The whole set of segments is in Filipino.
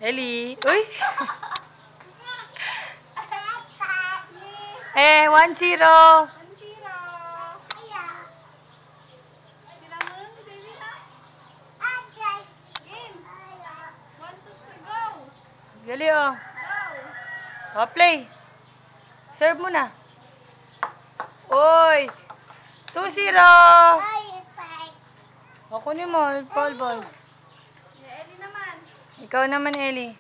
Ellie. Uy! 1-0. Gali, oh. Oh, play. Serve mo na. Uy! 2-0. O, kunin mo. Ball. Ellie naman. Ikaw naman, Ellie.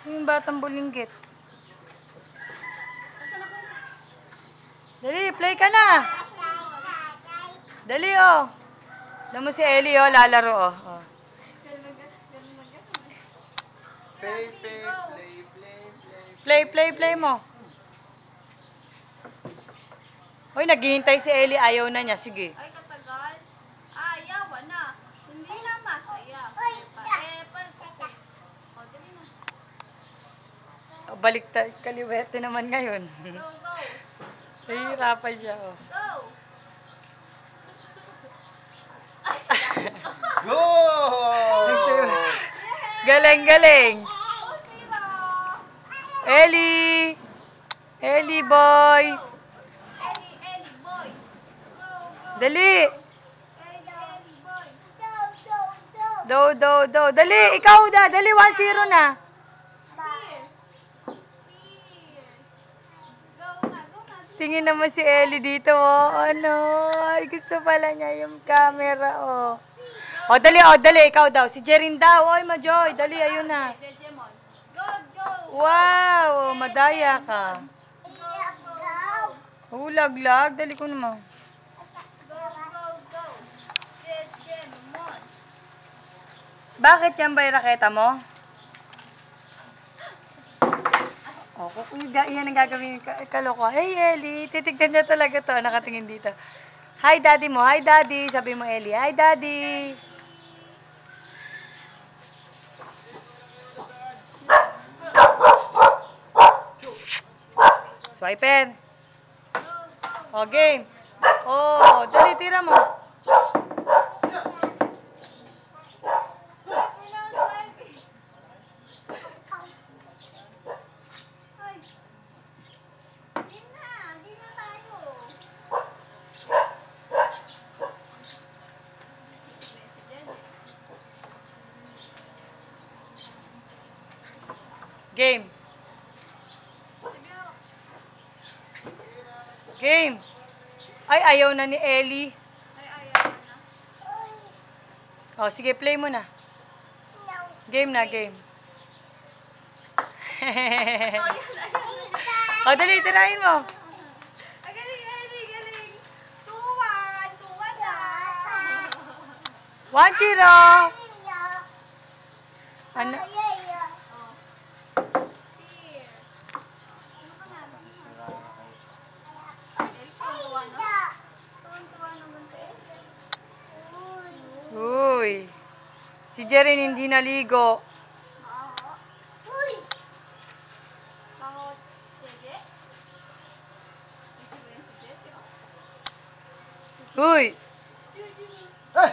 Sino yung batang bulinggit? Dali, play ka na. Dali, oh. Alam mo si Ellie, oh. Lalaro, oh. Play mo. Hoy, naghihintay si Ellie. Ayaw na niya. Sige. Ay, katagal. Ayaw, na. Hindi na masaya. O, dali na. Baliktad. Kaliwete naman ngayon. Go. Nahihirapan siya, oh. Go! Go! Galing. Ellie boy. Ellie boy. Go. Dali. Ellie boy. Do. Dali, ikaw da. Dali, 1-0 na. Go na. Tingin naman si Ellie dito, oh. Ano? Ay, gusto pala niya yung camera, oh. O, dali, ikaw daw. Si Jerin daw. Oy, Majoy. Dali, ayun na. Jejemon. Go. Wow, madaya ka. Go. Laglag. Dali ko naman. Go. Jejemon. Bakit yan ba yung raketa mo? O, yan ang gagawin kaloko. Hey, Ellie. Titignan niya talaga to. Nakatingin dito. Hi, daddy mo. Hi, daddy. Sabi mo, Ellie. Hi, daddy. Swiper. O, game. O, dali, tira mo. Game. Game. Ay, ayaw na ni Ellie. Ayaw na. O, sige, play mo na. Game na, game. O, dali, tirahin mo. Galing. 2-1 na. 1-0. Ano? Uy. Si Jerin hindi naligo. Uy. Eh!